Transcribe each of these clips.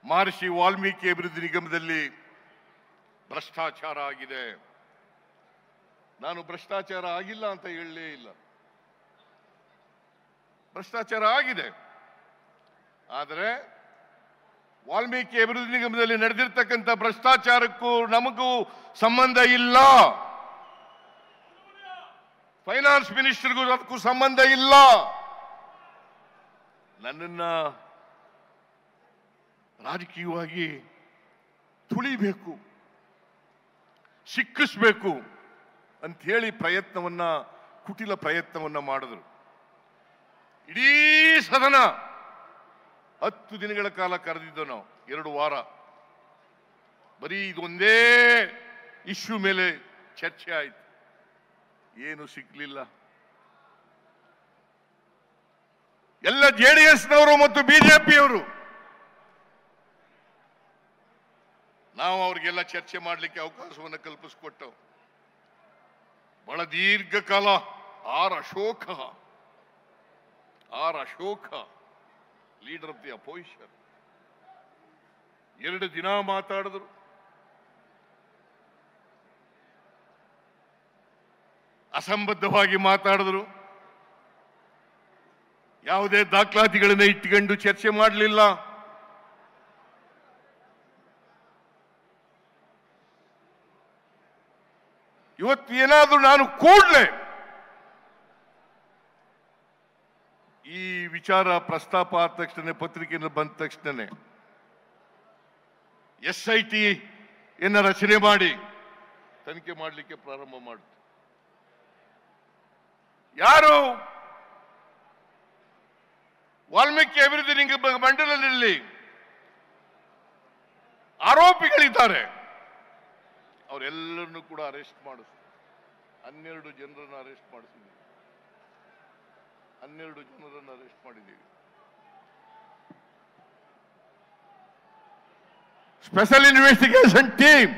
ಮಹರ್ಷಿ ವಾಲ್ಮೀಕಿ ಅಭಿವೃದ್ಧಿ ನಿಗಮದಲ್ಲಿ ಭ್ರಷ್ಟಾಚಾರ ಆಗಿದೆ. ನಾನು ಭ್ರಷ್ಟಾಚಾರ ಆಗಿಲ್ಲ ಅಂತ ಹೇಳಲೇ ಇಲ್ಲ. ಭ್ರಷ್ಟಾಚಾರ ಆಗಿದೆ. ಆದರೆ ವಾಲ್ಮೀಕಿ ಅಭಿವೃದ್ಧಿ ನಿಗಮದಲ್ಲಿ ನಡೆದಿರ್ತಕ್ಕಂಥ ಭ್ರಷ್ಟಾಚಾರಕ್ಕೂ ನಮಗೂ ಸಂಬಂಧ ಇಲ್ಲ. ಫೈನಾನ್ಸ್ ಮಿನಿಸ್ಟರ್ಗೂ ಅದಕ್ಕೂ ಸಂಬಂಧ ಇಲ್ಲ. ನನ್ನನ್ನ ರಾಜಕೀಯವಾಗಿ ತುಳಿಬೇಕು, ಸಿಕ್ಕಿಸ್ಬೇಕು ಅಂತ ಹೇಳಿ ಕುಟಿಲ ಪ್ರಯತ್ನವನ್ನ ಮಾಡಿದ್ರು. ಇಡೀ ಸದನ 10 ದಿನಗಳ ಕಾಲ ಕರೆದಿದ್ದು ನಾವು, 2 ವಾರ ಬರೀ ಇದೊಂದೇ ಇಶ್ಯೂ ಮೇಲೆ ಚರ್ಚೆ ಆಯ್ತು. ಏನು ಸಿಗ್ಲಿಲ್ಲ. ಎಲ್ಲ ಜೆಡಿಎಸ್ನವರು ಮತ್ತು ಬಿಜೆಪಿಯವರು. ನಾವು ಅವ್ರಿಗೆಲ್ಲ ಚರ್ಚೆ ಮಾಡಲಿಕ್ಕೆ ಅವಕಾಶವನ್ನು ಕಲ್ಪಿಸಿಕೊಟ್ಟವು. ಬಹಳ ದೀರ್ಘಕಾಲ R Ashoka leader of the opposition 2 ದಿನ ಮಾತಾಡಿದ್ರು. ಅಸಂಬದ್ಧವಾಗಿ ಮಾತಾಡಿದ್ರು. ಯಾವುದೇ ದಾಖಲಾತಿಗಳನ್ನ ಇಟ್ಟುಕೊಂಡು ಚರ್ಚೆ ಮಾಡಲಿಲ್ಲ. ಇವತ್ತು ಏನಾದ್ರೂ ನಾನು ಕೂಡಲೇ ಈ ವಿಚಾರ ಪ್ರಸ್ತಾಪ ಆದ ತಕ್ಷಣ, ಪತ್ರಿಕೆಯಲ್ಲಿ ಬಂದ ತಕ್ಷಣ SIT ರಚನೆ ಮಾಡಿ ತನಿಖೆ ಮಾಡಲಿಕ್ಕೆ ಪ್ರಾರಂಭ ಮಾಡಿತು. ಯಾರು ವಾಲ್ಮೀಕಿ ಅಭಿವೃದ್ಧಿ ನಿಗಮ ಮಂಡಲದಲ್ಲಿ ಆರೋಪಿಗಳಿದ್ದಾರೆ, ಅವರೆಲ್ಲರನ್ನು ಕೂಡ ಅರೆಸ್ಟ್ ಮಾಡಿಸಿದ್ರು. 12 ಜನರನ್ನು ಅರೆಸ್ಟ್ ಮಾಡಿಸಿದ್ದೀವಿ. 12 ಜನರನ್ನು ಅರೆಸ್ಟ್ ಮಾಡಿದ್ದೀವಿ. ಸ್ಪೆಷಲ್ ಇನ್ವೆಸ್ಟಿಗೇಷನ್ ಟೀಮ್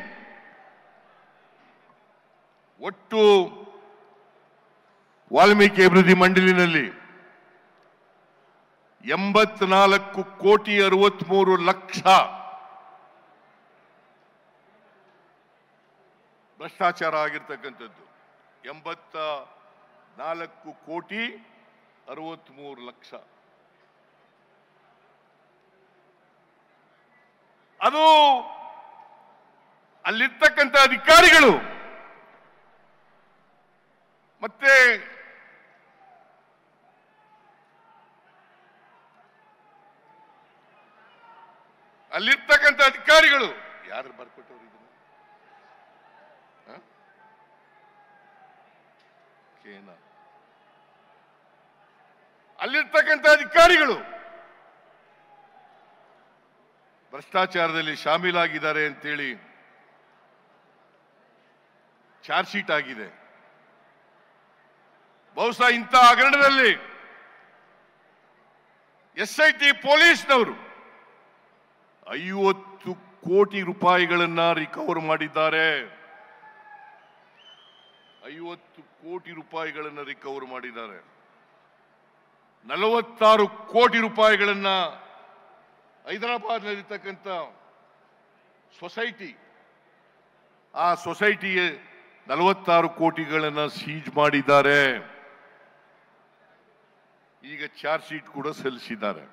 ಒಟ್ಟು ವಾಲ್ಮೀಕಿ ಅಭಿವೃದ್ಧಿ ಮಂಡಳಿನಲ್ಲಿ 84,63,00,000 ಭ್ರಷ್ಟಾಚಾರ ಆಗಿರ್ತಕ್ಕಂಥದ್ದು. 84,63,00,000. ಅದು ಅಲ್ಲಿರ್ತಕ್ಕಂಥ ಅಧಿಕಾರಿಗಳು ಮತ್ತೆ ಯಾರು ಬರ್ಕೊಟ್ಟವ್ರು ಇದನ್ನು? ಅಲ್ಲಿರ್ತಕ್ಕಂಥ ಅಧಿಕಾರಿಗಳು ಭ್ರಷ್ಟಾಚಾರದಲ್ಲಿ ಶಾಮೀಲಾಗಿದ್ದಾರೆ ಅಂತೇಳಿ ಚಾರ್ಜ್ ಶೀಟ್ ಆಗಿದೆ. ಬಹುಶಃ ಇಂಥ ಹಗರಣದಲ್ಲಿ SIT ಪೊಲೀಸ್ನವರು 50 ಕೋಟಿ ರೂಪಾಯಿಗಳನ್ನ ರಿಕವರ್ ಮಾಡಿದ್ದಾರೆ. 50 ಕೋಟಿ ರೂಪಾಯಿಗಳನ್ನ ರಿಕವರ್ ಮಾಡಿದ್ದಾರೆ. 46 ಕೋಟಿ ರೂಪಾಯಿಗಳನ್ನ ಹೈದರಾಬಾದ್ನಲ್ಲಿರ್ತಕ್ಕಂಥ ಸೊಸೈಟಿ, ಆ ಸೊಸೈಟಿಗೆ 46 ಕೋಟಿಗಳನ್ನ ಸೀಜ್ ಮಾಡಿದ್ದಾರೆ. ಈಗ ಚಾರ್ಜ್ ಶೀಟ್ ಕೂಡ ಸಲ್ಲಿಸಿದ್ದಾರೆ.